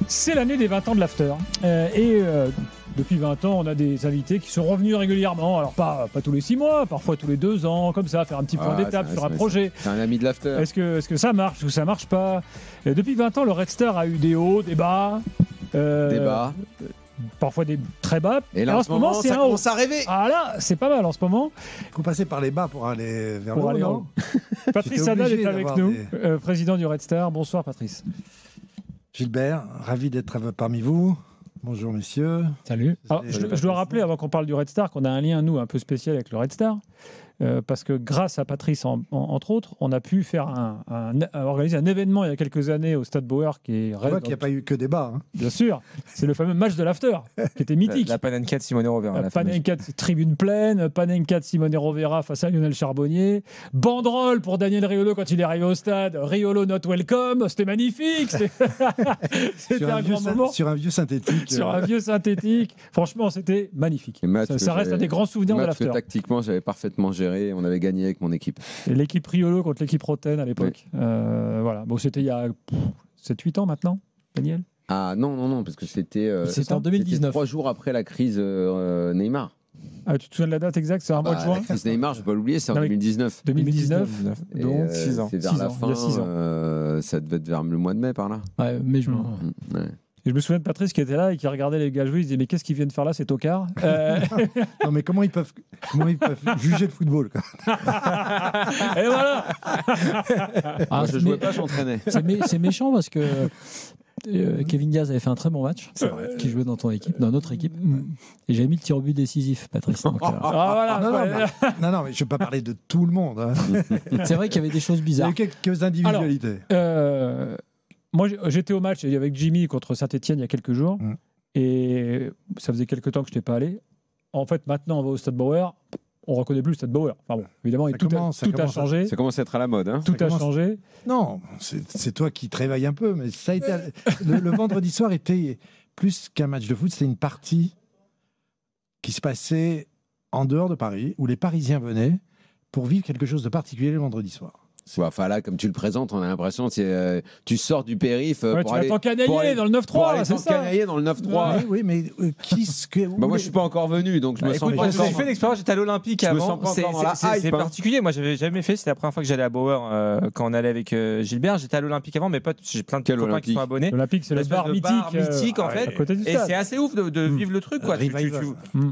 C'est l'année des 20 ans de l'After. Depuis 20 ans, on a des invités qui sont revenus régulièrement. Alors, pas tous les 6 mois, parfois tous les 2 ans, comme ça, faire un petit point d'étape sur un projet. C'est un ami de l'After. Est-ce que ça marche ou ça marche pas? Depuis 20 ans, le Red Star a eu des hauts, des bas. Parfois des très bas. Et là, en ce moment, c'est ça un haut. commence à rêver. Ah là, c'est pas mal en ce moment. Il faut passer par les bas pour aller vers le haut, non? Patrice Sadal est avec nous, président du Red Star. Bonsoir, Patrice. Gilbert, ravi d'être parmi vous. Bonjour, messieurs. Salut. Alors, je dois rappeler, avant qu'on parle du Red Star, qu'on a un lien, nous, un peu spécial avec le Red Star. Parce que grâce à Patrice, entre autres, on a pu faire organiser un événement il y a quelques années au Stade Bauer qui est... On voit qu'il n'y a pas eu que des bas. Hein. Bien sûr, c'est le fameux match de l'After qui était mythique. La Panenka de Simone Rovera. La Panenka de tribune pleine, Panenka de Simone Rovera face à Lionel Charbonnier, banderole pour Daniel Riolo quand il est arrivé au stade, Riolo not welcome, c'était magnifique. C'était un grand moment. Sur un vieux synthétique. Sur un vieux synthétique. Franchement, c'était magnique. Ça reste un des grands souvenirs de l'After. Tactiquement, j'avais parfaitement géré. On avait gagné avec mon équipe. Et l'équipe Riolo contre l'équipe Roten à l'époque. Oui. Voilà. Bon, c'était il y a 7-8 ans maintenant, Daniel? Ah non, parce que c'était en 2019. 3 jours après la crise Neymar. Ah, tu te souviens de la date exacte? C'est un mois de juin? La crise Neymar, je ne vais pas l'oublier, c'est en 2019. 2019, donc 6 ans. C'est vers la fin, 6 ans. Ça devait être vers le mois de mai par là. Ouais, mai-juin. Ouais. Et je me souviens de Patrice qui était là et qui regardait les gars jouer, il se disait mais qu'est-ce qu'ils viennent faire là, ces tocards? Non mais comment ils peuvent juger le football quoi. Et voilà. Je jouais pas, j'entraînais. C'est méchant parce que Kevin Diaz avait fait un très bon match, qui jouait dans ton équipe, dans notre équipe, et j'avais mis le tir au but décisif, Patrice. Donc, non, mais je ne veux pas parler de tout le monde. Hein. C'est vrai qu'il y avait des choses bizarres. Il y a eu quelques individualités. Alors, moi, j'étais au match avec Jimmy contre Saint-Etienne il y a quelques jours, et ça faisait quelques temps que je n'étais pas allé. En fait, maintenant, on va au Stade Bauer. On ne reconnaît plus le Stade Bauer. Enfin bon, évidemment, tout a changé. Ça commence à être à la mode. Hein. Tout a changé. Non, c'est toi qui te réveilles un peu, mais ça a été le vendredi soir était plus qu'un match de foot, c'était une partie qui se passait en dehors de Paris, où les Parisiens venaient pour vivre quelque chose de particulier le vendredi soir. Enfin là, comme tu le présentes, on a l'impression que tu sors du périph' pour aller... Tu vas t'encanailler dans le 9-3, c'est ça? T'encanailler dans le 9-3. Oui, mais moi, je suis pas encore venu, donc je me sens pas... J'ai fait l'expérience, j'étais à l'Olympique avant. C'est particulier. Moi, j'avais jamais fait. C'était la première fois que j'allais à Bauer quand on allait avec Gilbert. J'étais à l'Olympique avant, mes potes, j'ai plein de copains qui sont abonnés. L'Olympique, c'est le bar mythique en fait. Et c'est assez ouf de vivre le truc.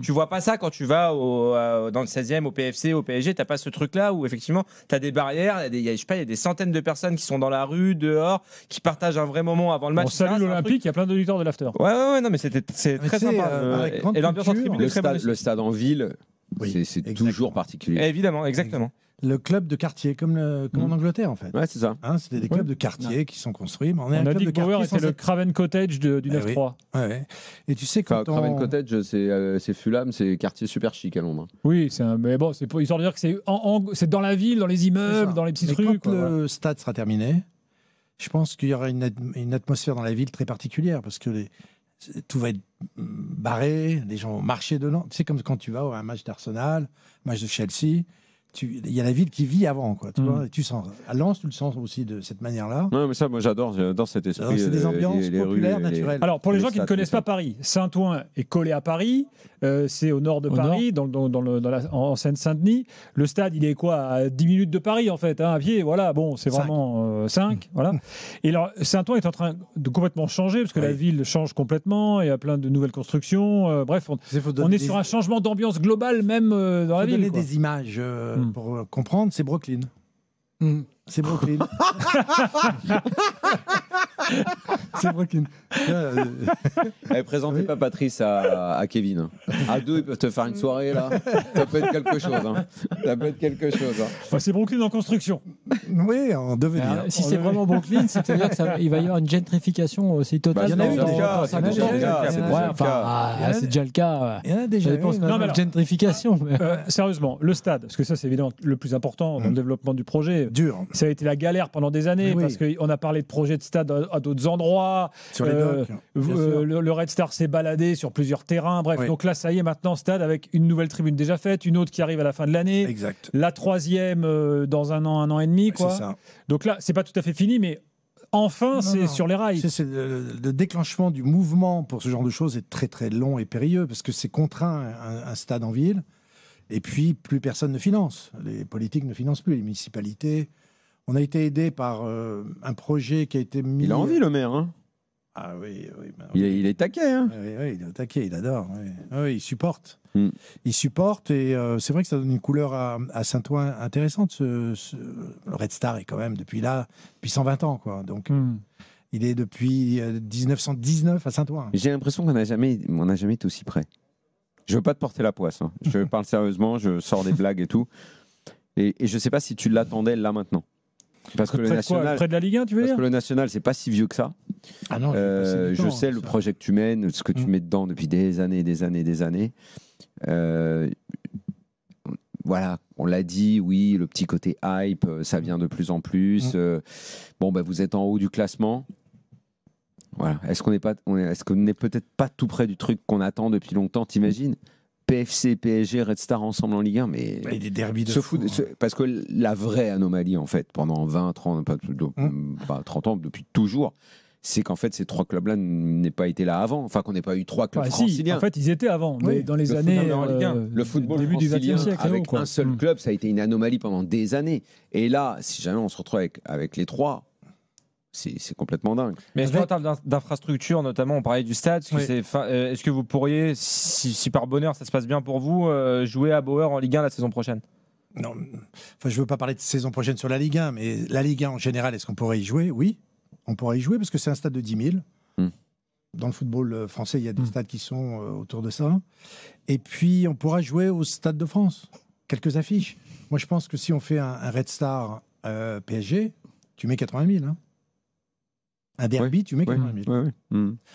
Tu vois pas ça quand tu vas dans le 16e, au PFC, au PSG. T'as pas ce truc-là où effectivement t'as des barrières, il y a des centaines de personnes qui sont dans la rue, dehors, qui partagent un vrai moment avant le match. On salue l'Olympique, il y a plein d'auditeurs de l'After. Ouais, non, mais c'est très sympa. Et l'ambiance en tribune est très bonne. Le stade en ville, c'est toujours particulier. Évidemment, exactement. Le club de quartier, comme en Angleterre en fait. Ouais, c'est ça. Hein, c'était des clubs de quartier qui sont construits. Mais on a dit que Bauer était le Craven Cottage du 9-3. Ouais. Et tu sais quand Craven Cottage, c'est Fulham, c'est quartier super chic à Londres. Oui, mais bon, c'est pour histoire de dire que c'est dans la ville, dans les immeubles, dans les petits trucs. Quand le stade sera terminé, je pense qu'il y aura une atmosphère dans la ville très particulière parce que tout va être barré, les gens vont marcher dedans. Tu sais, comme quand tu vas à un match d'Arsenal, match de Chelsea. Il y a la ville qui vit avant, quoi. Tu vois, et tu sens. À Lens, tu le sens aussi de cette manière-là. Non, mais ça, moi, j'adore cet esprit. C'est des ambiances populaires, naturelles. Alors, pour les gens qui ne connaissent pas Paris, Saint-Ouen est collé à Paris. C'est au nord de Paris, en Seine-Saint-Denis. Le stade, il est quoi? À 10 minutes de Paris, en fait, à pied. Voilà, bon, c'est vraiment 5. Voilà. Et alors, Saint-Ouen est en train de complètement changer, parce que la ville change complètement. Il y a plein de nouvelles constructions. Bref, on est sur un changement d'ambiance globale, même dans la ville. Donner des images. Pour comprendre, c'est Brooklyn. C'est Brooklyn. C'est Brooklyn. Présentez pas Patrice à Kevin. À deux, ils peuvent te faire une soirée là. Ça peut être quelque chose. Ça peut être quelque chose. C'est Brooklyn en construction. Oui, en devenir. Si c'est vraiment Brooklyn, c'est-à-dire qu'il va y avoir une gentrification aussi totale. Il y en a eu déjà. C'est déjà le cas. Il y en a déjà. Je pense qu'on a une gentrification. Sérieusement, le stade, parce que ça c'est évidemment le plus important dans le développement du projet. Dur. Ça a été la galère pendant des années parce qu'on a parlé de projets de stade à d'autres endroits. Sur les docks. Le Red Star s'est baladé sur plusieurs terrains. Bref, donc là, ça y est, maintenant, stade avec une nouvelle tribune déjà faite, une autre qui arrive à la fin de l'année. Exact. La troisième dans un an et demi. Quoi. C'est ça. Donc là, c'est pas tout à fait fini, mais enfin, c'est sur les rails. C'est le déclenchement du mouvement pour ce genre de choses est très très long et périlleux parce que c'est contraint un stade en ville et puis plus personne ne finance. Les politiques ne financent plus, les municipalités. On a été aidé par un projet qui a été mis... Il a envie, le maire. Hein. Ah oui. Il est taquet. Hein. Oui, il est au taquet, il adore. Oui, il supporte. Mm. Il supporte et c'est vrai que ça donne une couleur à Saint-Ouen intéressante. Le Red Star est quand même depuis 120 ans. Quoi. Donc, il est depuis 1919 à Saint-Ouen. J'ai l'impression qu'on n'a jamais été aussi près. Je ne veux pas te porter la poisse. Hein. Je parle sérieusement, je sors des blagues et tout. Et je ne sais pas si tu l'attendais là maintenant. Parce que le national, près de la Ligue 1, tu veux dire ? Parce que le national, c'est pas si vieux que ça. Ah non, je sais le projet que tu mènes, ce que tu mets dedans depuis des années. Voilà, on l'a dit, oui, le petit côté hype, ça vient de plus en plus. Vous êtes en haut du classement. Voilà. Est-ce qu'on n'est peut-être pas tout près du truc qu'on attend depuis longtemps, t'imagines ? PFC, PSG, Red Star ensemble en Ligue 1, mais des derbies de fou, parce que la vraie anomalie, en fait, pendant 20, 30, pas 30 ans, depuis toujours, c'est qu'en fait, ces trois clubs-là n'aient pas été là avant. Enfin, qu'on n'ait pas eu trois clubs franciliens. En fait, ils étaient avant, mais dans les années... le football début du francilien, XXe siècle, avec un seul club, ça a été une anomalie pendant des années. Et là, si jamais on se retrouve avec les trois... C'est complètement dingue. Mais est-ce qu'en termes d'infrastructure, notamment, on parlait du stade, est-ce que vous pourriez, si par bonheur ça se passe bien pour vous, jouer à Bauer en Ligue 1 la saison prochaine ? Non, je ne veux pas parler de saison prochaine sur la Ligue 1, mais la Ligue 1 en général, est-ce qu'on pourrait y jouer ? Oui, on pourrait y jouer parce que c'est un stade de 10 000. Dans le football français, il y a des stades qui sont autour de ça. Et puis, on pourra jouer au Stade de France. Quelques affiches. Moi, je pense que si on fait un Red Star PSG, tu mets 80 000. Hein. Un derby, tu mets 80 000.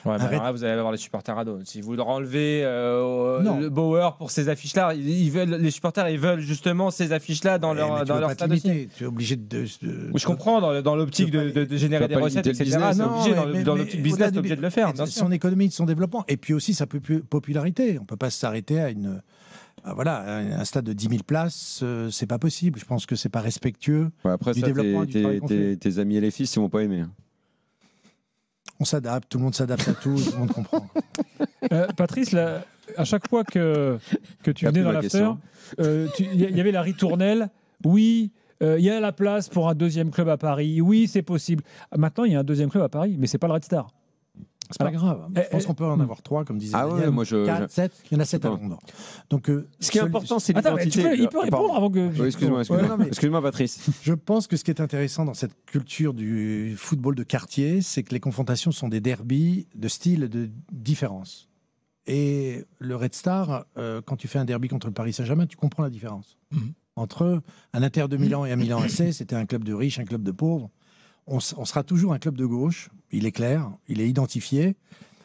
Là, vous allez avoir les supporters à dos. Si vous leur enlevez le Bauer pour ces affiches-là, les supporters, ils veulent justement ces affiches-là dans leur stade aussi. Tu es obligé de... Je comprends, dans l'optique de générer des recettes, etc. Dans l'optique business, tu es obligé de le faire. Son économie, son développement. Et puis aussi sa popularité. On ne peut pas s'arrêter à un stade de 10 000 places, c'est pas possible. Je pense que c'est pas respectueux du développement du travail qu'on fait. Tes amis et les fils, ils vont pas aimer. On s'adapte, tout le monde s'adapte à tout le monde comprend. Patrice, à chaque fois que tu venais dans l'after, il y avait la ritournelle. Oui, il y a la place pour un deuxième club à Paris. Oui, c'est possible. Maintenant, il y a un deuxième club à Paris, mais c'est pas le Red Star. C'est pas grave. Je pense qu'on peut en avoir 3, comme disait Daniel. 4, 7. Il y en a 7 à Londres. Donc, ce qui est important, c'est l'identité. Il peut répondre avant que... Oui, excuse-moi, Patrice. Je pense que ce qui est intéressant dans cette culture du football de quartier, c'est que les confrontations sont des derbies de style et de différence. Et le Red Star, quand tu fais un derby contre le Paris Saint-Germain, tu comprends la différence. Entre un Inter de Milan et un Milan AC, c'était un club de riches, un club de pauvres. On sera toujours un club de gauche, il est clair, il est identifié.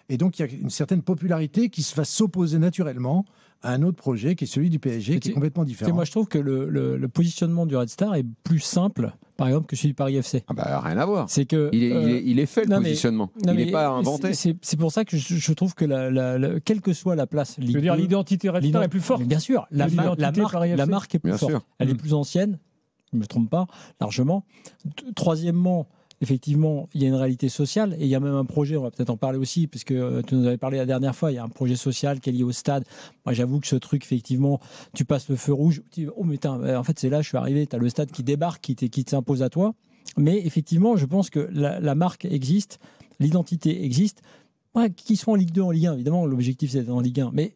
Et donc, il y a une certaine popularité qui va s'opposer naturellement à un autre projet qui est celui du PSG, qui est complètement différent. Moi, je trouve que le positionnement du Red Star est plus simple, par exemple, que celui du Paris FC. Rien à voir. C'est que, il est fait, le positionnement. Il n'est pas inventé. C'est pour ça que je trouve que, quelle que soit la place... Je veux dire, l'identité Red Star est plus forte. Mais bien sûr, la marque est plus forte. Elle est plus ancienne, je ne me trompe pas, largement. Troisièmement, effectivement, il y a une réalité sociale et il y a même un projet, on va peut-être en parler aussi, parce que tu nous avais parlé la dernière fois, il y a un projet social qui est lié au stade. Moi, j'avoue que ce truc, effectivement, tu passes le feu rouge, tu dis, oh, mais en fait, c'est là, je suis arrivé, tu as le stade qui débarque, qui s'impose à toi. Mais effectivement, je pense que la marque existe, l'identité existe. Qu'ils soient en Ligue 2, en Ligue 1, évidemment, l'objectif, c'est d'être en Ligue 1. Mais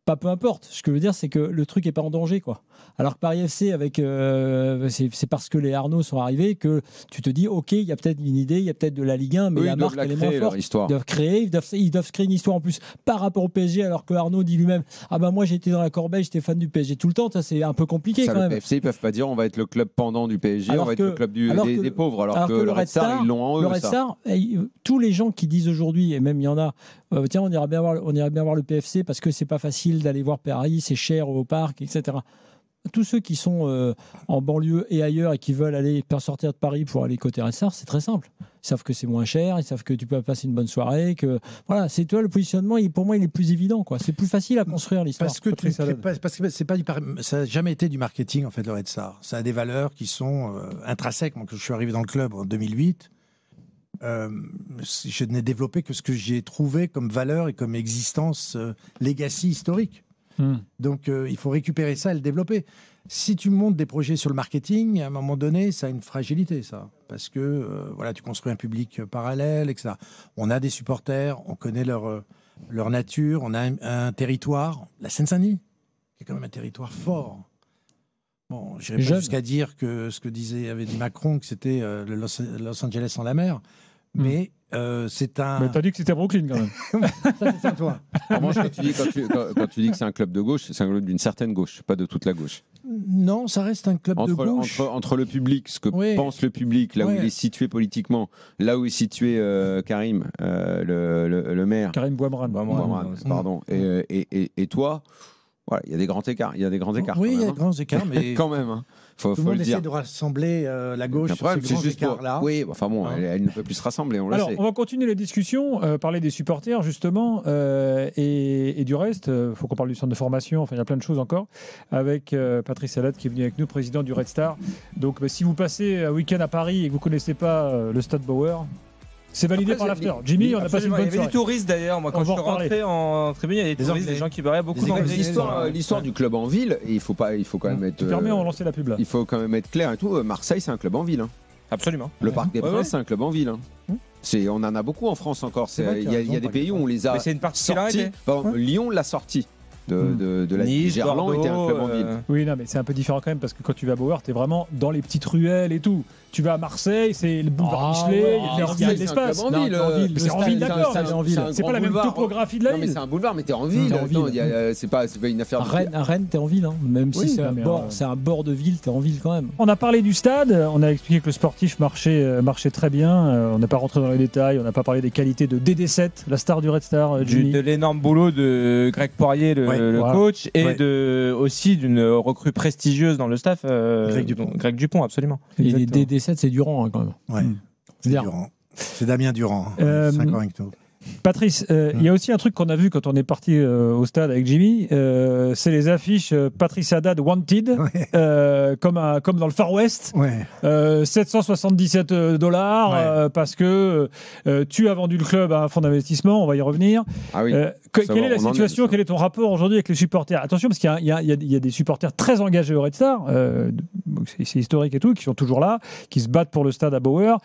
pas peu importe. Ce que je veux dire, c'est que le truc n'est pas en danger, quoi. Alors que Paris FC, c'est parce que les Arnaud sont arrivés que tu te dis, ok, il y a peut-être une idée, il y a peut-être de la Ligue 1, mais la marque, elle est moins forte. Ils doivent se créer une histoire en plus par rapport au PSG, alors que Arnaud dit lui-même, moi j'étais dans la corbeille, j'étais fan du PSG tout le temps. Ça, c'est un peu compliqué quand même. Le FC, ils peuvent pas dire, on va être le club pendant du PSG, on va être le club des pauvres, alors que le Red Star, ils l'ont en eux. Le Red Star, tous les gens qui disent aujourd'hui, et même il y en a, tiens, on irait bien voir le PFC parce que c'est pas facile d'aller voir Paris, c'est cher au parc, etc. Tous ceux qui sont en banlieue et ailleurs et qui veulent aller sortir de Paris pour aller côté Red Star, c'est très simple. Ils savent que c'est moins cher, ils savent que tu peux passer une bonne soirée, que voilà, c'est toi le positionnement. Pour moi, il est plus évident, quoi. C'est plus facile à construire l'histoire. Parce que ça n'a jamais été du marketing en fait le Red Star. Ça a des valeurs qui sont intrinsèques. Moi, quand je suis arrivé dans le club en 2008. je n'ai développé que ce que j'ai trouvé comme valeur et comme existence legacy historique. Donc, il faut récupérer ça et le développer. Si tu montes des projets sur le marketing, à un moment donné, ça a une fragilité, ça. Parce que, voilà, tu construis un public parallèle, etc. On a des supporters, on connaît leur nature, on a un territoire, la Seine-Saint-Denis, qui est quand même un territoire fort. Bon, je n'irai pas jusqu'à dire que ce que avait dit Macron, que c'était le Los Angeles sans la mer, mais c'est un... Mais t'as dit que c'était Brooklyn, quand même. Ça, c'est à toi. Quand tu dis que c'est un club de gauche, c'est un club d'une certaine gauche, pas de toute la gauche. Non, ça reste un club de gauche. Entre le public, ce que pense le public, là où il est situé politiquement, là où est situé Karim, le maire. Karim Bouamran, pardon. Et toi, voilà, il y a des grands écarts. Oui, il y a des grands écarts, mais quand même. Hein. Tout le monde essaie de rassembler la gauche sur ces grands écarts-là. Oui, enfin bon, elle ne peut plus se rassembler, on le sait. On va continuer les discussions, parler des supporters, justement, et du reste. Il faut qu'on parle du centre de formation, enfin, il y a plein de choses encore, avec Patrice Haddad qui est venu avec nous, président du Red Star. Donc, si vous passez un week-end à Paris et que vous ne connaissez pas le Stade Bauer, c'est validé par l'after. Jimmy, on a passé une bonne soirée. Il y avait des touristes d'ailleurs. Moi, quand je suis rentré en tribune, il y avait des touristes, des gens qui parlaient beaucoup d'anglais. L'histoire du club en ville, il faut quand même être. Tu permets, on va lancer la pub là. Il faut quand même être clair et tout. Marseille, c'est un club en ville. Hein. Absolument. Le Parc des Princes, c'est un club en ville. Hein. On en a beaucoup en France encore. Il y a des pays où on les a. Mais c'est une particularité. Lyon l'a sorti. De la Nice, Gerland était un club en ville. Oui, non, mais c'est un peu différent quand même parce que quand tu vas à Bauer, t'es vraiment dans les petites ruelles et tout. Tu vas à Marseille, c'est le boulevard Michelet, il y a de l'espace. C'est en ville, d'accord. C'est pas la même topographie de la ville. Non, mais c'est un boulevard, mais t'es en ville. C'est pas une affaire de. À Rennes, t'es en ville, même si c'est un bord de ville, t'es en ville quand même. On a parlé du stade, on a expliqué que le sportif marchait très bien. On n'est pas rentré dans les détails, on n'a pas parlé des qualités de DD7, la star du Red Star. De l'énorme boulot de Greg Poirier, le coach, et aussi d'une recrue prestigieuse dans le staff, Greg Dupont, absolument. Et les DD7, c'est Durand quand même. Ouais, c'est Durand. C'est Damien Durand, 5 ans avec nous. Patrice, il y a aussi un truc qu'on a vu quand on est parti au stade avec Jimmy, c'est les affiches Patrice Haddad Wanted, comme dans le Far West. $777 parce que tu as vendu le club à un fonds d'investissement, on va y revenir. Quelle est la situation, quel est ton rapport aujourd'hui avec les supporters? Attention, parce qu'il y a des supporters très engagés au Red Star, c'est historique et tout, qui sont toujours là, qui se battent pour le stade à Bauer,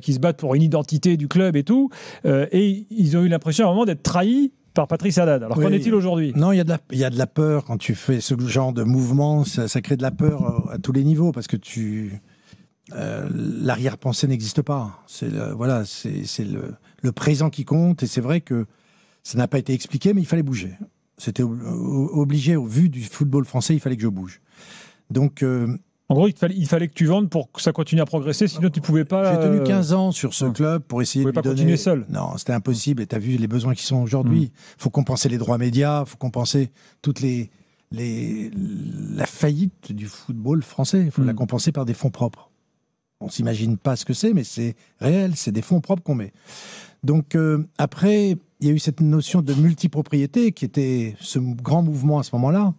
qui se battent pour une identité du club et tout, et ils ont eu l'impression à un moment d'être trahis par Patrice Haddad. Alors qu'en est-il aujourd'hui? Non, il y a de la peur quand tu fais ce genre de mouvement, ça crée de la peur à tous les niveaux, parce que l'arrière-pensée n'existe pas. C'est le présent qui compte, et c'est vrai que ça n'a pas été expliqué, mais il fallait bouger. C'était obligé, au vu du football français, il fallait que je bouge. Donc... En gros, il fallait que tu vendes pour que ça continue à progresser, sinon tu ne pouvais pas... J'ai tenu 15 ans sur ce club pour essayer de lui donner... Tu ne pouvais pas continuer seul. Non, c'était impossible. Et tu as vu les besoins qui sont aujourd'hui. Il faut compenser les droits médias, il faut compenser toute la faillite du football français. Il faut la compenser par des fonds propres. On ne s'imagine pas ce que c'est, mais c'est réel. C'est des fonds propres qu'on met. Donc après, il y a eu cette notion de multipropriété qui était ce grand mouvement à ce moment-là.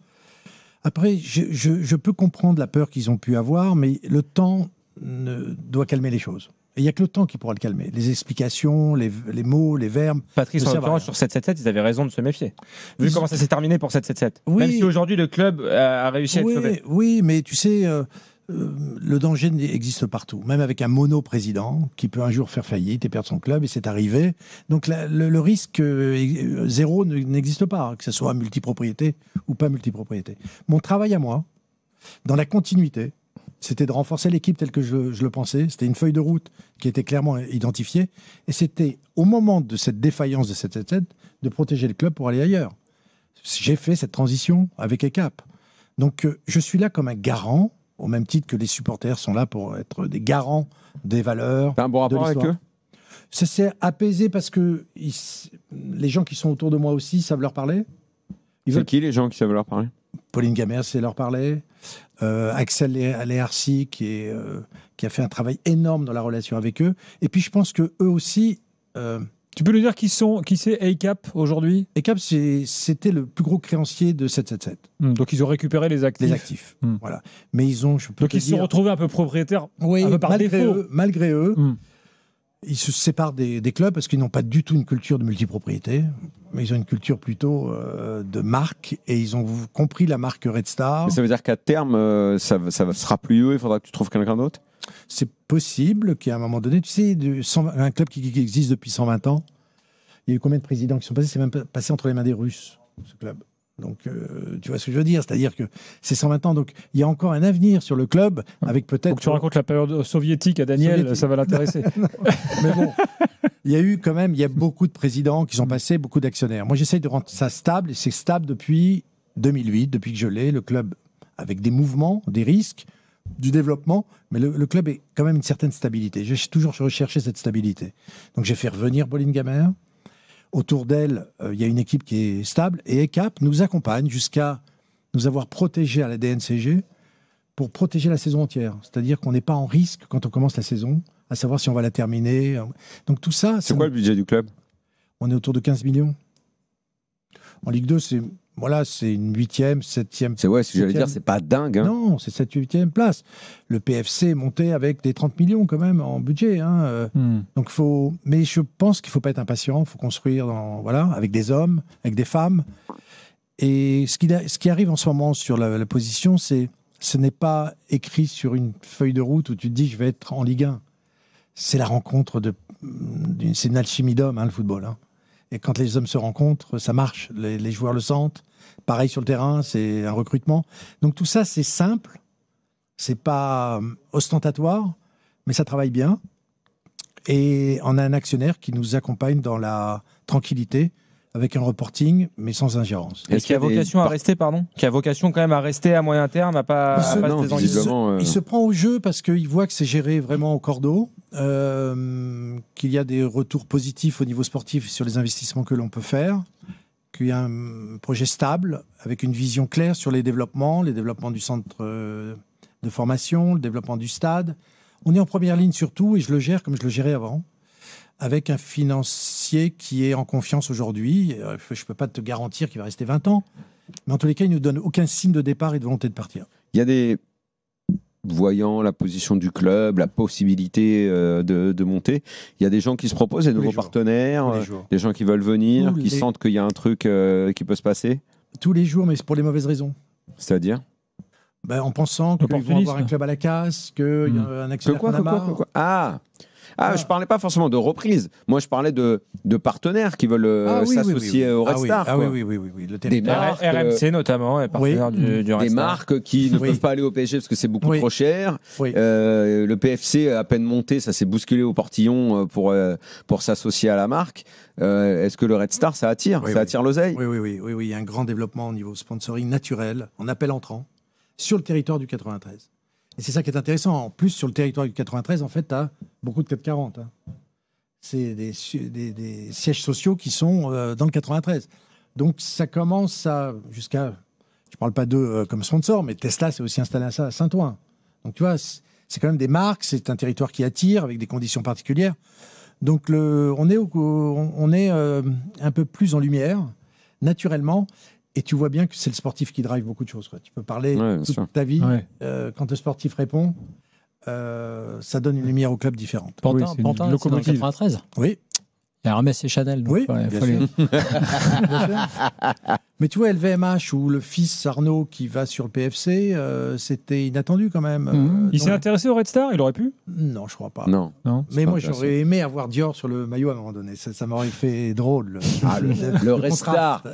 Après, je peux comprendre la peur qu'ils ont pu avoir, mais le temps doit calmer les choses. Et il n'y a que le temps qui pourra le calmer. Les explications, les mots, les verbes. Patrice, en l'occurrence, sur 7-7-7, ils avaient raison de se méfier. Vu comment ça s'est terminé pour 7-7-7. Oui. Même si aujourd'hui le club a réussi à être sauvé. Oui, mais tu sais, le danger existe partout. Même avec un mono-président qui peut un jour faire faillite et perdre son club, et c'est arrivé. Donc le risque zéro n'existe pas, que ce soit multipropriété ou pas multipropriété. Mon travail à moi, dans la continuité, c'était de renforcer l'équipe telle que je le pensais. C'était une feuille de route qui était clairement identifiée. Et c'était au moment de cette défaillance de 7-7-7 de protéger le club pour aller ailleurs. J'ai fait cette transition avec ECAP. Donc je suis là comme un garant, au même titre que les supporters sont là pour être des garants des valeurs. T'as un bon rapport avec eux? Ça s'est apaisé parce que les gens qui sont autour de moi aussi savent leur parler. C'est qui les gens qui savent leur parler? Pauline Gamers sait leur parler. Axel Léarcy qui a fait un travail énorme dans la relation avec eux. Et puis je pense que eux aussi... Tu peux nous dire qui c'est ECAP aujourd'hui? ECAP, c'était le plus gros créancier de 777. Donc ils ont récupéré les actifs. Les actifs, voilà. Mais ils ont... Donc ils se sont retrouvés un peu propriétaires, un peu par défaut. Malgré eux. Ils se séparent des clubs parce qu'ils n'ont pas du tout une culture de multipropriété, mais ils ont une culture plutôt de marque et ils ont compris la marque Red Star. Mais ça veut dire qu'à terme, ça sera plus eux, il faudra que tu trouves quelqu'un d'autre? C'est possible qu'à un moment donné, tu sais, un club qui existe depuis 120 ans, il y a eu combien de présidents qui sont passés? C'est même passé entre les mains des Russes, ce club. Donc, tu vois ce que je veux dire? C'est-à-dire que c'est 120 ans, donc il y a encore un avenir sur le club, avec peut-être... Faut que tu racontes la période soviétique à Daniel, ça va l'intéresser. Mais bon, il y a eu quand même, il y a beaucoup de présidents qui sont passés, beaucoup d'actionnaires. Moi, j'essaye de rendre ça stable, et c'est stable depuis 2008, depuis que je l'ai, le club, avec des mouvements, des risques, du développement, mais le club est quand même une certaine stabilité. J'ai toujours recherché cette stabilité. Donc, j'ai fait revenir Pauline Gamère. Autour d'elle, il y a une équipe qui est stable et ECAP nous accompagne jusqu'à nous avoir protégés à la DNCG pour protéger la saison entière. C'est-à-dire qu'on n'est pas en risque quand on commence la saison, à savoir si on va la terminer. Donc tout ça... C'est quoi le budget du club? On est autour de 15 millions. En Ligue 2, c'est une 8e, 7e. C'est ce que j'allais dire, c'est pas dingue. Hein. Non, c'est 7e, 8e place. Le PFC est monté avec des 30 millions quand même en budget. Hein. Donc mais je pense qu'il ne faut pas être impatient, il faut construire avec des hommes, avec des femmes. Et ce qui arrive en ce moment sur la position, ce n'est pas écrit sur une feuille de route où tu te dis je vais être en Ligue 1. C'est la rencontre c'est une alchimie d'hommes, le football. Hein. Et quand les hommes se rencontrent, ça marche. Les joueurs le sentent. Pareil sur le terrain, c'est un recrutement. Donc tout ça, c'est simple. C'est pas ostentatoire, mais ça travaille bien. Et on a un actionnaire qui nous accompagne dans la tranquillité, avec un reporting, mais sans ingérence. Est-ce qu'il a vocation à rester, Qui a vocation quand même à rester à moyen terme, il se prend au jeu parce qu'il voit que c'est géré vraiment au cordeau, qu'il y a des retours positifs au niveau sportif sur les investissements que l'on peut faire, qu'il y a un projet stable, avec une vision claire sur les développements du centre de formation, le développement du stade. On est en première ligne surtout, et je le gère comme je le gérais avant, avec un financier qui est en confiance aujourd'hui. Je ne peux pas te garantir qu'il va rester 20 ans, mais en tous les cas, il ne nous donne aucun signe de départ et de volonté de partir. Il y a des... Voyant la position du club, la possibilité de monter, il y a des gens qui se proposent, des nouveaux partenaires, des gens qui veulent venir, qui sentent qu'il y a un truc qui peut se passer. Tous les jours, mais c'est pour les mauvaises raisons. C'est-à-dire en pensant qu'ils vont avoir un club à la casse, qu'il y a un actionnaire qu'on a marre. Je parlais pas forcément de reprise. Moi, je parlais de partenaires qui veulent s'associer au Red Star. Oui. Des marques, RMC notamment, est partenaire du Red Star. Des marques qui ne peuvent pas aller au PSG parce que c'est beaucoup trop cher. Le PFC, à peine monté, ça s'est bousculé au portillon pour s'associer à la marque. Est-ce que le Red Star, ça attire l'oseille? Oui. Il y a un grand développement au niveau sponsoring naturel, en appel entrant, sur le territoire du 93. Et c'est ça qui est intéressant. En plus, sur le territoire du 93, en fait, tu as beaucoup de 440. Hein. C'est des sièges sociaux qui sont dans le 93. Donc, ça commence jusqu'à... Je ne parle pas d'eux comme sponsor, mais Tesla s'est aussi installé à ça à Saint-Ouen. Donc, tu vois, c'est quand même des marques, c'est un territoire qui attire, avec des conditions particulières. Donc, on est un peu plus en lumière, naturellement. Et tu vois bien que c'est le sportif qui drive beaucoup de choses. Tu peux parler toute ta vie. Quand le sportif répond, ça donne une lumière au club différente. Pantin, c'est dans le 93. Oui. Il y a Hermès et Chanel. Donc bien sûr. Bien sûr. Mais tu vois, LVMH ou le fils Arnaud qui va sur le PFC, c'était inattendu quand même. Il s'est intéressé au Red Star? Il aurait pu? Non, je crois pas. Non. Mais moi, j'aurais aimé avoir Dior sur le maillot à un moment donné. Ça m'aurait fait drôle. Le Red Star,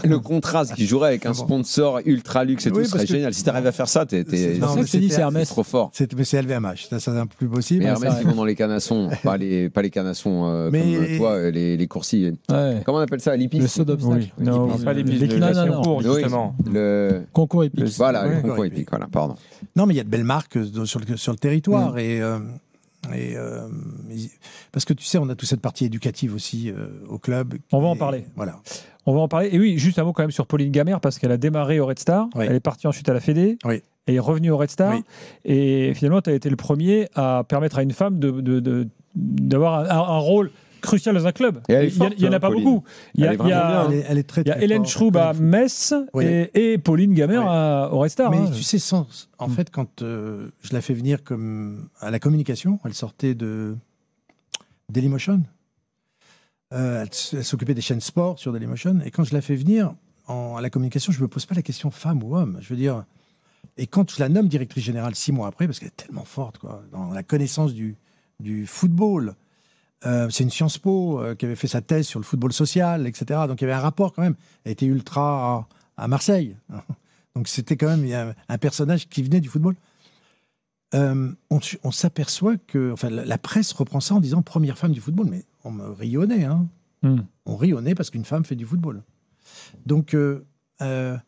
le contraste qui jouerait avec un sponsor ultra luxe et tout, serait génial. Si tu arrives à faire ça, c'est Hermès. trop fort. Mais c'est LVMH. Ça, c'est un peu plus possible. Mais Hermès, ils vont dans les canassons, pas les canassons comme toi, les coursiers. Comment on appelle ça? L'hipiste? Le saut d'obstacle. Non, pas l'épiste. Non, concours, justement. Le concours épique. Voilà, le concours épique. Voilà, pardon. Non, mais il y a de belles marques sur le territoire. Parce que tu sais, on a toute cette partie éducative aussi au club. On va en parler. Voilà. On va en parler. Et oui, juste un mot quand même sur Pauline Gamère, parce qu'elle a démarré au Red Star. Elle est partie ensuite à la Fédé. Elle est revenue au Red Star. Et finalement, tu as été le premier à permettre à une femme d'avoir un rôle crucial dans un club. Il n'y en a pas beaucoup. Il y a Hélène Schroub à Metz et Pauline Gamère au Red Star. Mais tu sais, en fait, quand je la fais venir à la communication, elle sortait de Dailymotion. Elle s'occupait des chaînes sport sur Dailymotion. Et quand je la fais venir à la communication, je ne me pose pas la question femme ou homme. Je veux dire, et quand je la nomme directrice générale 6 mois après, parce qu'elle est tellement forte dans la connaissance du football. C'est une Sciences Po qui avait fait sa thèse sur le football social, etc. Donc il y avait un rapport quand même. Elle était ultra à Marseille. Donc c'était quand même un personnage qui venait du football. On s'aperçoit que la presse reprend ça en disant première femme du football. Mais on me rionnait. Hein. On rionnait parce qu'une femme fait du football. Donc elle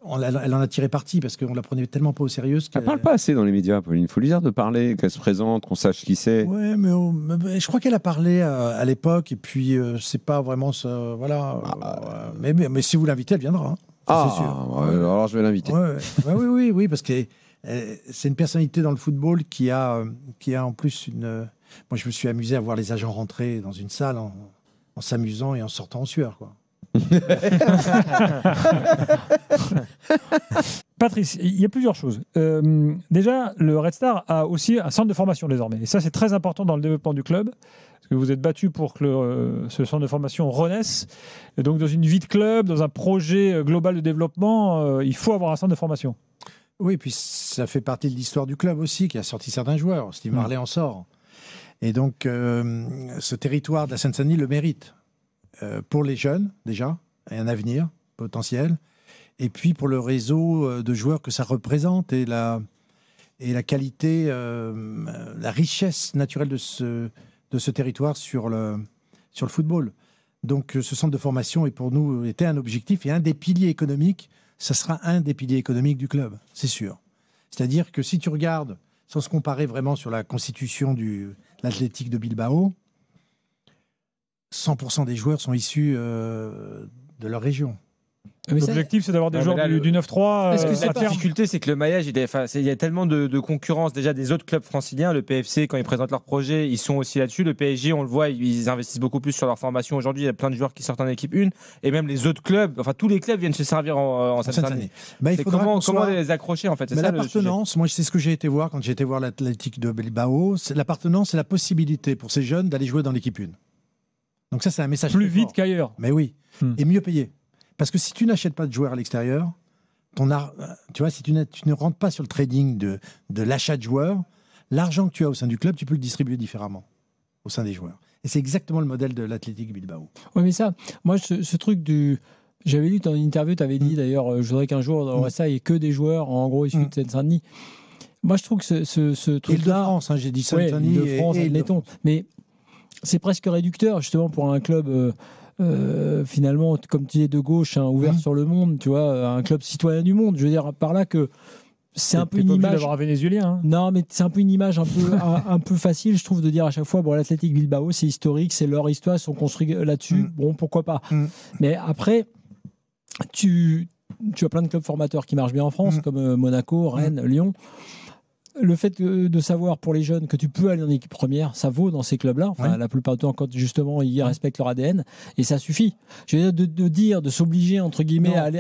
en a tiré parti parce qu'on la prenait tellement pas au sérieux. Elle parle pas assez dans les médias, Pauline. Il faut lui dire de parler, qu'elle se présente, qu'on sache qui c'est. Ouais, mais je crois qu'elle a parlé à l'époque et puis c'est pas vraiment ça. Voilà. Mais si vous l'invitez, elle viendra. Hein. C'est sûr. Alors je vais l'inviter. Oui, parce que c'est une personnalité dans le football qui a en plus une. Moi, je me suis amusé à voir les agents rentrer dans une salle en s'amusant et en sortant en sueur, quoi. Patrice, il y a plusieurs choses. Déjà, le Red Star a aussi un centre de formation désormais. Et ça, c'est très important dans le développement du club. Parce que vous êtes battu pour que ce centre de formation renaisse. Et donc, dans une vie de club, dans un projet global de développement, il faut avoir un centre de formation. Oui, puis ça fait partie de l'histoire du club aussi, qui a sorti certains joueurs. Steve Marley en sort. Et donc, ce territoire de la Seine-Saint-Denis le mérite. Pour les jeunes, déjà, et un avenir potentiel. Et puis pour le réseau de joueurs que ça représente et la qualité, la richesse naturelle de ce territoire sur le football. Donc ce centre de formation est pour nous était un objectif et un des piliers économiques. Ça sera un des piliers économiques du club, c'est sûr. C'est-à-dire que si tu regardes, sans se comparer vraiment sur la constitution de l'Athletic de Bilbao, 100% des joueurs sont issus de leur région. L'objectif, c'est d'avoir des joueurs du 9-3. La difficulté, c'est que le maillage, il y a tellement de concurrence déjà des autres clubs franciliens. Le PFC, quand ils présentent leur projet, ils sont aussi là-dessus. Le PSG, on le voit, ils investissent beaucoup plus sur leur formation. Aujourd'hui, il y a plein de joueurs qui sortent en équipe 1. Et même les autres clubs, tous les clubs viennent se servir en Seine-Saint-Denis. Comment les accrocher, en fait? Mais l'appartenance, moi, c'est ce que j'ai été voir quand j'ai été voir l'Athletic de Bilbao. L'appartenance, c'est la possibilité pour ces jeunes d'aller jouer dans l'équipe 1. Donc ça, c'est un message plus vite qu'ailleurs. Mais oui, et mieux payé. Parce que si tu n'achètes pas de joueurs à l'extérieur, tu vois, si tu ne rentres pas sur le trading de l'achat de joueurs, l'argent que tu as au sein du club, tu peux le distribuer différemment au sein des joueurs. Et c'est exactement le modèle de l'Athletic Bilbao. Oui, mais ça, moi, ce truc du... J'avais lu dans une interview, tu avais dit d'ailleurs, je voudrais qu'un jour, dans ça, il n'y ait que des joueurs, en gros, issus de Seine-Saint-Denis. Moi, je trouve que ce truc-là... Île-de-France, j'ai dit Seine-Saint-Denis. Île-de-France, admettons. Mais c'est presque réducteur, justement, pour un club... finalement, comme tu disais, de gauche, ouvert sur le monde, tu vois, un club citoyen du monde. Je veux dire par là que c'est un peu une image. D'avoir un Vénézuélien. Hein. Non, mais c'est un peu une image un peu facile, je trouve, de dire à chaque fois, bon, l'Athletic Bilbao, c'est historique, c'est leur histoire, ils sont construits là-dessus. Bon, pourquoi pas. Mais après, tu as plein de clubs formateurs qui marchent bien en France, comme Monaco, Rennes, Lyon. Le fait de savoir pour les jeunes que tu peux aller en équipe première, ça vaut dans ces clubs-là. La plupart du temps, quand justement ils respectent leur ADN, et ça suffit. Je veux dire, de s'obliger entre guillemets à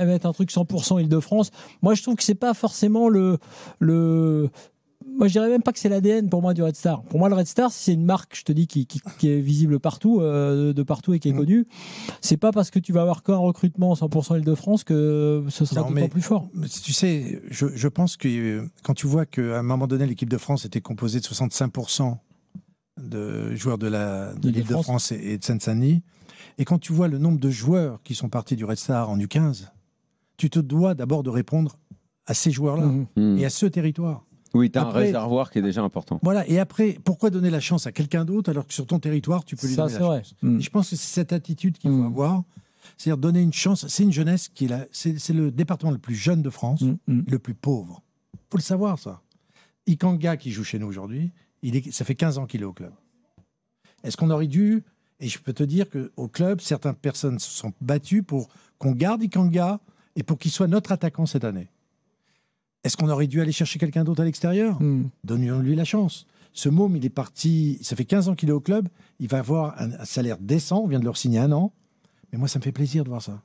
mettre un truc 100% Île-de-France. Moi, je trouve que c'est pas forcément Moi, je dirais même pas que c'est l'ADN pour moi du Red Star. Pour moi, le Red Star, c'est une marque, je te dis, qui est visible partout, de partout et qui est connue. C'est pas parce que tu vas avoir qu'un recrutement 100% Île-de-France que ce sera d'autant plus fort. Tu sais, je pense que quand tu vois qu'à un moment donné, l'équipe de France était composée de 65% de joueurs de l'Île-de-France et de Seine-Saint-Denis, et quand tu vois le nombre de joueurs qui sont partis du Red Star en U15, tu te dois d'abord de répondre à ces joueurs-là et à ce territoire. Oui, tu as un réservoir qui est déjà important. Voilà, et après, pourquoi donner la chance à quelqu'un d'autre alors que sur ton territoire, tu peux lui donner la chance. Et je pense que c'est cette attitude qu'il faut avoir, c'est-à-dire donner une chance. C'est une jeunesse qui est là, c'est le département le plus jeune de France, le plus pauvre. Il faut le savoir, ça. Ikanga, qui joue chez nous aujourd'hui, ça fait 15 ans qu'il est au club. Est-ce qu'on aurait dû, et je peux te dire qu'au club, certaines personnes se sont battues pour qu'on garde Ikanga et pour qu'il soit notre attaquant cette année. Est-ce qu'on aurait dû aller chercher quelqu'un d'autre à l'extérieur ? Donnons-lui la chance. Ce môme, il est parti, ça fait 15 ans qu'il est au club, il va avoir un salaire décent, on vient de leur signer 1 an, mais moi ça me fait plaisir de voir ça.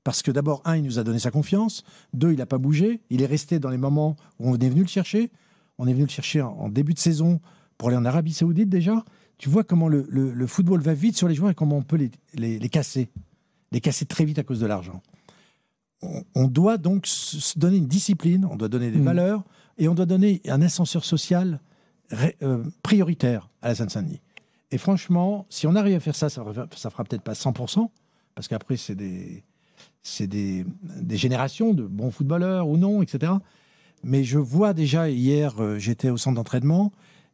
Parce que d'abord, 1, il nous a donné sa confiance, 2, il n'a pas bougé, il est resté dans les moments où on est venu le chercher, on est venu le chercher en début de saison pour aller en Arabie Saoudite déjà. tu vois comment le football va vite sur les joueurs et comment on peut les casser très vite à cause de l'argent. On doit donc se donner une discipline, on doit donner des valeurs et on doit donner un ascenseur social prioritaire à la Seine-Saint-Denis. Et franchement, si on arrive à faire ça, ça fera peut-être pas 100%, parce qu'après, c'est des générations de bons footballeurs ou non, etc. Mais je vois déjà, hier, j'étais au centre d'entraînement,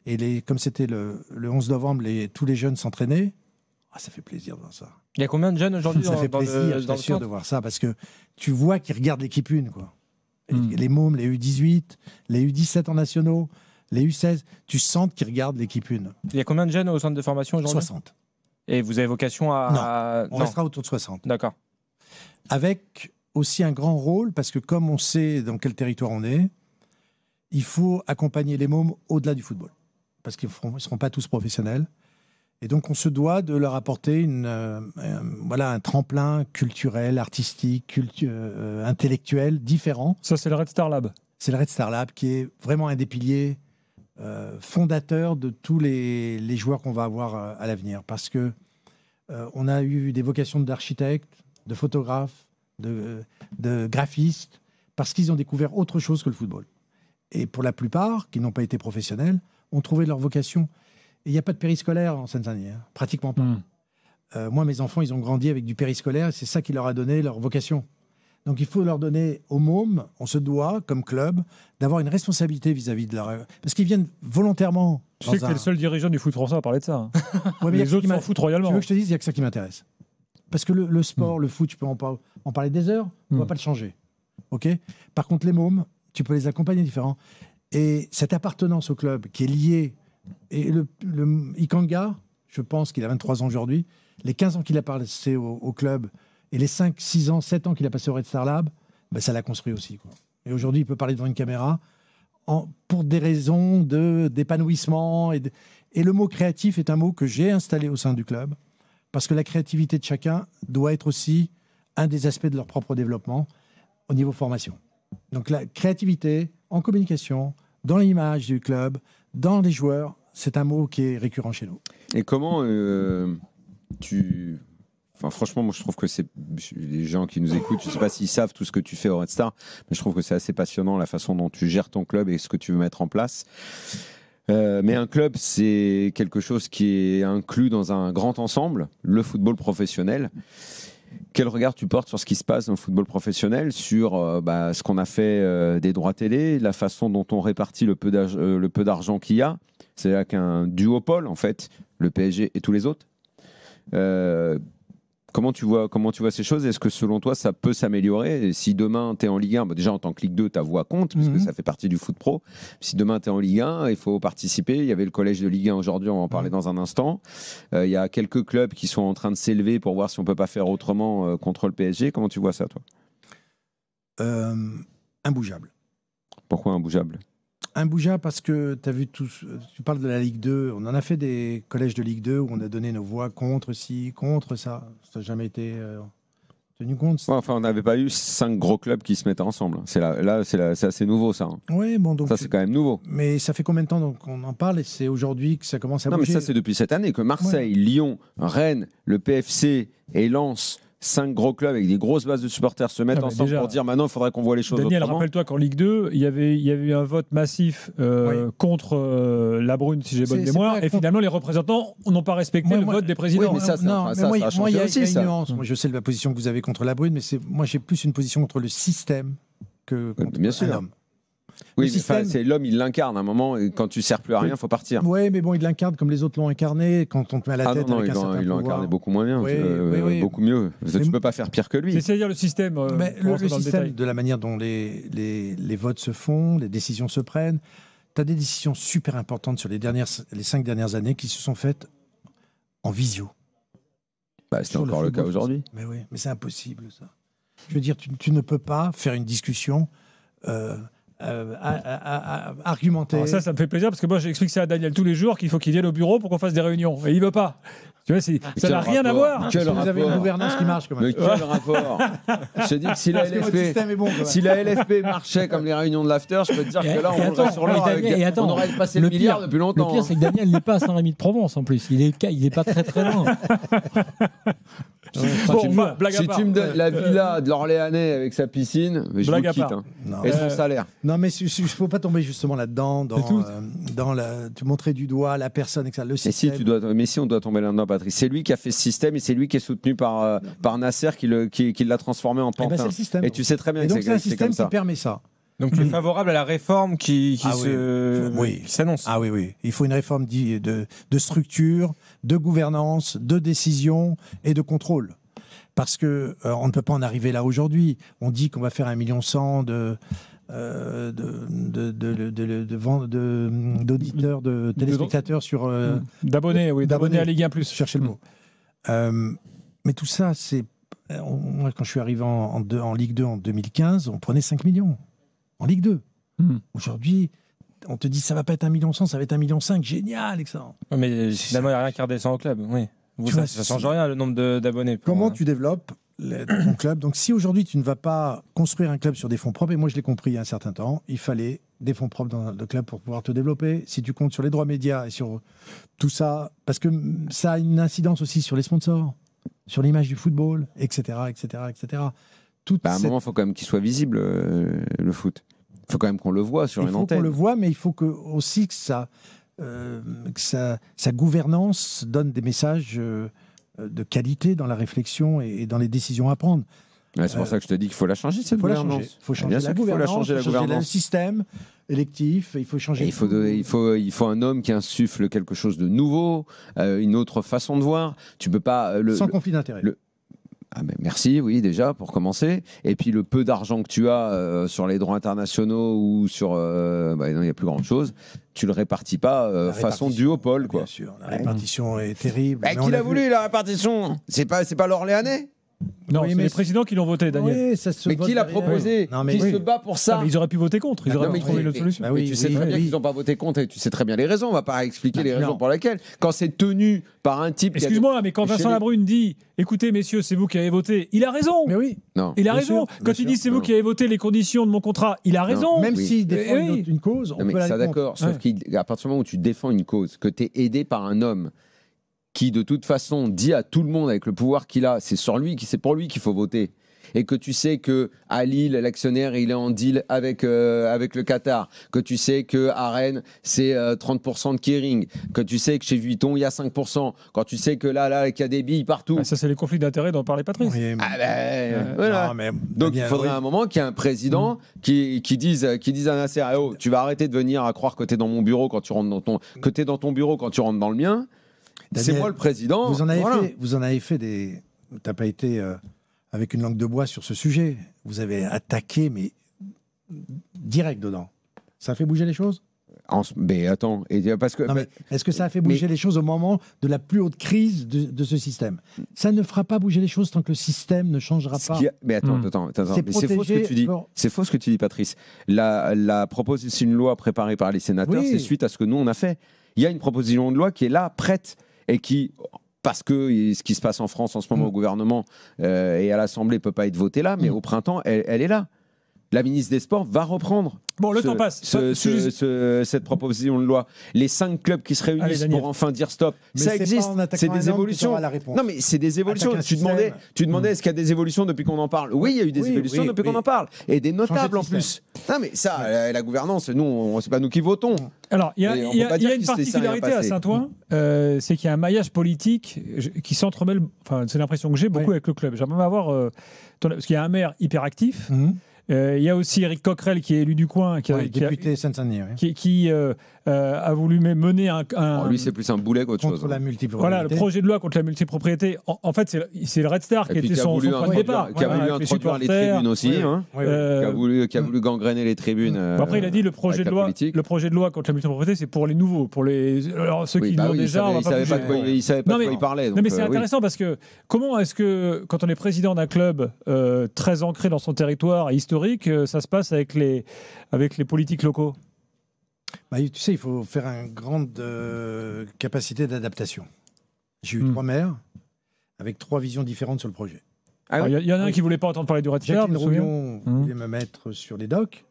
et comme c'était le 11 novembre, tous les jeunes s'entraînaient. Ah, ça fait plaisir de voir ça. Il y a combien de jeunes aujourd'hui Ça fait plaisir, je suis sûr, de voir ça, parce que tu vois qu'ils regardent l'équipe une, quoi. Les mômes, les U18, les U17 en nationaux, les U16, tu sens qu'ils regardent l'équipe une. Il y a combien de jeunes au centre de formation aujourd'hui ? 60. Et vous avez vocation à... Non, on restera autour de 60. D'accord. Avec aussi un grand rôle, parce que comme on sait dans quel territoire on est, il faut accompagner les mômes au-delà du football. Parce qu'ils ne seront pas tous professionnels. Et donc, on se doit de leur apporter un tremplin culturel, artistique, intellectuel, différent. Ça, c'est le Red Star Lab. C'est le Red Star Lab qui est vraiment un des piliers fondateurs de tous les joueurs qu'on va avoir à l'avenir. Parce que on a eu des vocations d'architectes, de photographes, de graphistes, parce qu'ils ont découvert autre chose que le football. Et pour la plupart, qui n'ont pas été professionnels, ont trouvé leur vocation. Et il n'y a pas de périscolaire en Seine-Saint-Denis, hein, pratiquement pas. Moi, mes enfants, ils ont grandi avec du périscolaire, et c'est ça qui leur a donné leur vocation. Donc il faut leur donner aux mômes, on se doit, comme club, d'avoir une responsabilité vis-à-vis de leur... Parce qu'ils viennent volontairement... Tu sais que tu es le seul dirigeant du foot français à parler de ça. Hein. Ouais, mais les autres s'en foutent royalement. Tu veux que je te dise, il n'y a que ça qui m'intéresse. Parce que le sport, le foot, tu peux en parler des heures, on ne va pas le changer. Okay. Par contre, les mômes, tu peux les accompagner différents. Et cette appartenance au club qui est liée... Et le Ikanga, je pense qu'il a 23 ans aujourd'hui, les 15 ans qu'il a passé au club et les 5, 6 ans, 7 ans qu'il a passé au Red Star Lab, ben ça l'a construit aussi, quoi. Et aujourd'hui, il peut parler devant une caméra pour des raisons d'épanouissement. Et le mot créatif est un mot que j'ai installé au sein du club, parce que la créativité de chacun doit être aussi un des aspects de leur propre développement au niveau formation. Donc la créativité en communication, dans l'image du club, dans les joueurs, c'est un mot qui est récurrent chez nous. Et comment Enfin, franchement, moi, je trouve que c'est les gens qui nous écoutent, je ne sais pas s'ils savent tout ce que tu fais au Red Star, mais je trouve que c'est assez passionnant la façon dont tu gères ton club et ce que tu veux mettre en place. Mais un club, c'est quelque chose qui est inclus dans un grand ensemble, le football professionnel. Quel regard tu portes sur ce qui se passe dans le football professionnel, sur ce qu'on a fait des droits télé, la façon dont on répartit le peu d'argent qu'il y a. C'est-à-dire qu'un duopole, en fait, le PSG et tous les autres. Comment tu vois ces choses ? Est-ce que selon toi, ça peut s'améliorer ? Et si demain, tu es en Ligue 1, déjà en tant que Ligue 2, ta voix compte, parce que ça fait partie du foot pro. Si demain, tu es en Ligue 1, il faut participer. Il y avait le collège de Ligue 1 aujourd'hui, on va en parler dans un instant. Il y a quelques clubs qui sont en train de s'élever pour voir si on ne peut pas faire autrement contre le PSG. Comment tu vois ça, toi ? Imbougeable. Pourquoi imbougeable ? Imbougeable parce que tu as vu tout. Tu parles de la Ligue 2. On en a fait des collèges de Ligue 2 où on a donné nos voix contre ci, contre ça. Ça n'a jamais été tenu compte. Ouais, enfin, on n'avait pas eu 5 gros clubs qui se mettaient ensemble. C'est assez nouveau, ça. Hein. Oui, bon, donc. Ça, c'est quand même nouveau. Mais ça fait combien de temps qu'on en parle et c'est aujourd'hui que ça commence à bouger. Non, mais ça, c'est depuis cette année que Marseille, Lyon, Rennes, le PFC et Lens. 5 gros clubs avec des grosses bases de supporters se mettent ensemble pour dire maintenant il faudrait qu'on voit les choses Daniel, autrement. rappelle-toi qu'en Ligue 2, il y avait eu un vote massif contre La Brune, si j'ai bonne mémoire, et finalement les représentants n'ont pas respecté le vote des présidents. Oui, mais ça a changé aussi. Il y a une nuance. Moi, je sais la position que vous avez contre La Brune, mais moi j'ai plus une position contre le système que contre l'homme. Oui, mais c'est l'homme, il l'incarne à un moment, et quand tu ne sers plus à rien, il faut partir. Oui, mais bon, il l'incarne comme les autres l'ont incarné, quand on te met à la tête avec un certain pouvoir. Il l'a incarné beaucoup moins bien, beaucoup mieux. Tu ne peux pas faire pire que lui. C'est-à-dire le système. Le système, de la manière dont les votes se font, les décisions se prennent. Tu as des décisions super importantes sur les 5 dernières années qui se sont faites en visio. C'est encore le cas aujourd'hui. Mais oui, mais c'est impossible, ça. Je veux dire, tu ne peux pas faire une discussion argumenter. Alors ça me fait plaisir parce que moi j'explique ça à Daniel tous les jours qu'il faut qu'il vienne au bureau pour qu'on fasse des réunions. Et il veut pas. Tu vois, ça n'a rien à voir. Vous avez une gouvernance qui marche quand même. Mais quel rapport? Je te dis que si la LFP marchait comme les réunions de l'after, je peux te dire que là, on aurait sur l'or. On aurait passé le milliard depuis longtemps. Le pire, c'est que Daniel n'est pas à Saint-Rémy-de-Provence en plus. Il est pas très très loin. Si tu me donnes la villa de l'Orléanais avec sa piscine, je vous quitte. Et son salaire. Non, mais il ne faut pas tomber justement là-dedans, tu montrer du doigt la personne, etc. Le système. Mais si on doit tomber là-dedans, Patrice, c'est lui qui a fait ce système et c'est lui qui est soutenu par Nasser qui l'a transformé en pantin. C'est le système. Et tu sais très bien et que donc c'est un système qui permet ça. Donc tu es favorable à la réforme qui s'annonce. Ah oui. Il faut une réforme de structure, de gouvernance, de décision et de contrôle. Parce que on ne peut pas en arriver là aujourd'hui. On dit qu'on va faire 1,1 million d'auditeurs, de téléspectateurs sur... d'abonnés à Ligue 1+. Cherchez le mot. Mais tout ça, c'est... Moi, quand je suis arrivé en Ligue 2 en 2015, on prenait 5 millions. En Ligue 2. Aujourd'hui, on te dit ça va pas être 1,1 million, ça va être 1,5 million. Génial, excellent. Mais finalement, il n'y a rien qui redescend au club. Oui. Ça ne change rien, le nombre d'abonnés. Comment tu développes ton club? Donc, si aujourd'hui, tu ne vas pas construire un club sur des fonds propres, et moi, je l'ai compris il y a un certain temps, il fallait des fonds propres dans le club pour pouvoir te développer. Si tu comptes sur les droits médias et sur tout ça, parce que ça a une incidence aussi sur les sponsors, sur l'image du football, etc., etc., etc. À un moment, il faut quand même qu'il soit visible, le foot. Il faut quand même qu'on le voit sur une antenne. Il faut qu'on le voit, mais il faut aussi que sa gouvernance donne des messages de qualité dans la réflexion et dans les décisions à prendre. Ouais, c'est pour ça que je te dis qu'il faut la changer, cette gouvernance. Il faut changer la gouvernance, il faut changer le système électif, il faut changer... Il faut un homme qui insuffle quelque chose de nouveau, une autre façon de voir. Tu peux pas... Sans conflit d'intérêt. Merci, oui, déjà, pour commencer. Et puis, le peu d'argent que tu as sur les droits internationaux ou sur... non, il n'y a plus grand-chose. Tu le répartis pas façon duopole, quoi. Bien sûr, la répartition est terrible. Qui l'a voulu, la répartition? C'est pas l'Orléanais? Non, c'est les présidents qui l'ont voté, Daniel. Oui, mais qui l'a proposé? Qui se bat pour ça? Ils auraient pu voter contre. Ils auraient pu trouver une autre solution. Tu sais très bien qu'ils n'ont pas voté contre et tu sais très bien les raisons. On ne va pas expliquer les raisons pour lesquelles. Quand c'est tenu par un type... Excuse-moi, mais quand Vincent Labrune dit « Écoutez, messieurs, c'est vous qui avez voté », il a raison. Mais oui. Il a raison. Quand il dit « C'est vous qui avez voté les conditions de mon contrat », il a raison. Même s'il défend une cause, on peut aller contre. D'accord, sauf qu'à partir du moment où tu défends une cause, que tu es aidé par un homme qui de toute façon dit à tout le monde avec le pouvoir qu'il a, c'est pour lui qu'il faut voter. Et que tu sais que à Lille, l'actionnaire, il est en deal avec le Qatar. Que tu sais que à Rennes, c'est 30% de Kering. Que tu sais que chez Vuitton, il y a 5%. Quand tu sais que là, qu'il y a des billes partout. Ça, c'est les conflits d'intérêts dont parlait Patrice. Oui, voilà. Donc, il faudrait un moment qu'il y ait un président qui dise à Nasser, oh, tu vas arrêter de venir à croire que tu es dans mon bureau quand tu rentres que tu es dans ton bureau quand tu rentres dans le mien. C'est moi le président. Vous en avez fait des... T'as pas été avec une langue de bois sur ce sujet. Vous avez attaqué, mais direct dedans. Ça a fait bouger les choses? Mais attends, parce que... est-ce que ça a fait bouger les choses au moment de la plus haute crise de ce système? Ça ne fera pas bouger les choses tant que le système ne changera pas. Mais attends. C'est faux ce que tu dis. C'est faux ce que tu dis, Patrice. La proposition de loi préparée par les sénateurs, c'est suite à ce que nous, on a fait. Il y a une proposition de loi qui est là, prête, et qui... Parce que ce qui se passe en France en ce moment au gouvernement et à l'Assemblée ne peut pas être voté là, mais au printemps, elle est là. La ministre des Sports va reprendre temps passe. Cette proposition de loi. Les 5 clubs qui se réunissent pour enfin dire stop. Mais ça existe. C'est des évolutions. Non, mais c'est des évolutions. Tu demandais est-ce qu'il y a des évolutions depuis qu'on en parle? Oui, il y a eu des évolutions depuis qu'on en parle. Et des notables en plus. Non, mais ça, la gouvernance, nous, c'est pas nous qui votons. Alors, il y a une particularité à Saint-Ouen, c'est qu'il y a un maillage politique qui s'entremêle, c'est l'impression que j'ai beaucoup avec le club. J'aimerais avoir... parce qu'il y a un maire hyper actif. Il y a aussi Éric Coquerel qui est élu du coin, député Seine-Saint-Denis, qui a voulu mener un... lui, c'est plus un boulet qu'autre chose. Contre la multipropriété. Voilà, le projet de loi contre la multipropriété. En fait, c'est le Red Star qui était son point de départ. Qui a voulu introduire les tribunes aussi. Qui a voulu gangréner les tribunes. Après, il a dit le projet de loi contre la multipropriété, c'est pour les nouveaux. Alors, ceux qui l'ont déjà, on va pas bouger. Il savait pas de quoi il parlait. Non, mais c'est intéressant parce que comment est-ce que, quand on est président d'un club très ancré dans son territoire et historique, historique, ça se passe avec les politiques locaux? Bah, tu sais, il faut faire une grande capacité d'adaptation. J'ai eu 3 maires avec 3 visions différentes sur le projet. Il y en a un qui ne voulait pas entendre parler du Red Star. Jacqueline Rouillon voulait me mettre sur les docks.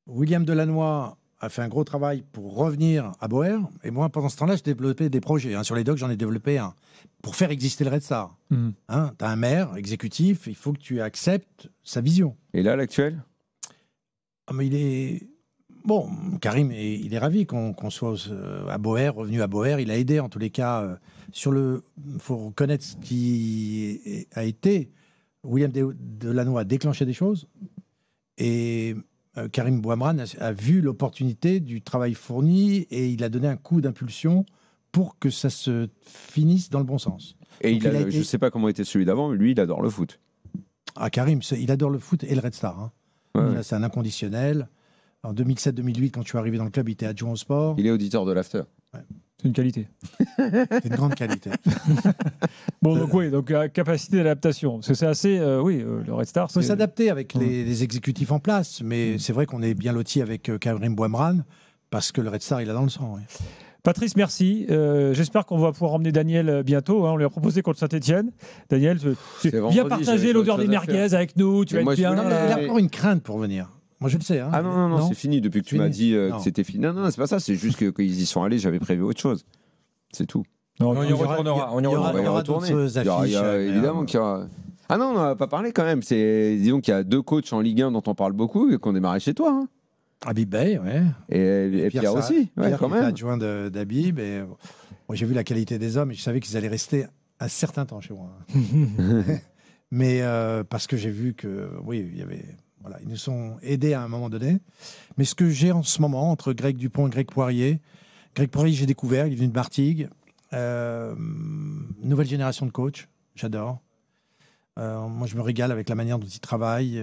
William Delannoy a fait un gros travail pour revenir à Boer. Et moi, pendant ce temps-là, je développais des projets. Sur les docks, j'en ai développé un pour faire exister le Red Star. Tu as un maire exécutif, il faut que tu acceptes sa vision. Et là, l'actuel? Mais il est... Bon, Karim, il est ravi qu'on soit à Boer, revenu à Boer. Il a aidé, en tous les cas, il faut reconnaître ce qui a été. William Delannoy a déclenché des choses. Et Karim Bouamrane a vu l'opportunité du travail fourni et il a donné un coup d'impulsion pour que ça se finisse dans le bon sens. Et je ne sais pas comment était celui d'avant, mais lui, il adore le foot. Ah, Karim, il adore le foot et le Red Star. C'est un inconditionnel. En 2007-2008, quand je suis arrivé dans le club, il était adjoint au sport. Il est auditeur de l'After. Ouais. C'est une qualité. C'est une grande qualité. Bon, donc capacité d'adaptation. Parce que c'est assez... le Red Star... Il faut s'adapter avec les exécutifs en place. Mais c'est vrai qu'on est bien loti avec Karim Bouamrane parce que le Red Star, il a dans le sang. Oui. Patrice, merci. J'espère qu'on va pouvoir emmener Daniel bientôt. On lui a proposé contre Saint-Etienne. Daniel, viens partager l'odeur des merguez avec nous. Tu vas être bien. Il a encore une crainte pour venir. Moi, je le sais. Ah non, c'est fini. Depuis que tu m'as dit que c'était fini. Non, c'est pas ça. C'est juste qu'ils y sont allés. J'avais prévu autre chose. C'est tout. On y retournera. On y aura d'autres affiches. Évidemment qu'il y aura... Ah non, on n'a pas parlé quand même. Disons qu'il y a 2 coachs en Ligue 1 dont on parle beaucoup et qu'on démarrait chez toi. Hein. Habib Bey, ouais. Et Pierre aussi, Pierre quand même. Adjoint d'Habib. J'ai vu la qualité des hommes et je savais qu'ils allaient rester un certain temps chez moi. Mais parce que j'ai vu que, il y avait... Voilà, ils nous ont aidés à un moment donné. Mais ce que j'ai en ce moment, entre Greg Dupont et Greg Poirier, j'ai découvert, il est venu de Martigues. Nouvelle génération de coachs, j'adore. Moi, je me régale avec la manière dont il travaille.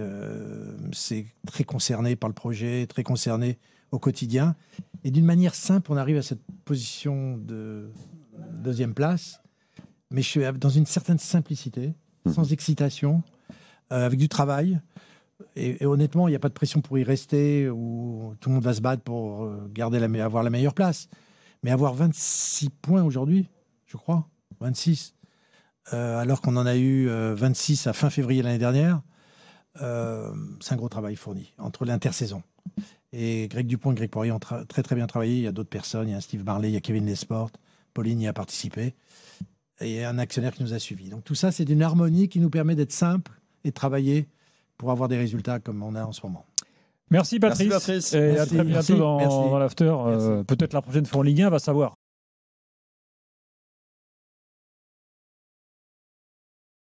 C'est très concerné par le projet, très concerné au quotidien. Et d'une manière simple, on arrive à cette position de 2e place. Mais je suis dans une certaine simplicité, sans excitation, avec du travail. Et honnêtement, il n'y a pas de pression pour y rester, où tout le monde va se battre pour avoir la meilleure place. Mais avoir 26 points aujourd'hui, je crois, 26, alors qu'on en a eu 26 à fin février l'année dernière, c'est un gros travail fourni entre l'intersaison. Et Greg Dupont et Greg Poirier ont très très bien travaillé. Il y a d'autres personnes, il y a Steve Marley, il y a Kevin Lesport, Pauline y a participé, et il y a un actionnaire qui nous a suivis. Donc tout ça, c'est une harmonie qui nous permet d'être simple et de travailler pour avoir des résultats comme on a en ce moment. Merci Patrice. Et à très bientôt dans l'After. Peut-être la prochaine fois en Ligue 1, va savoir.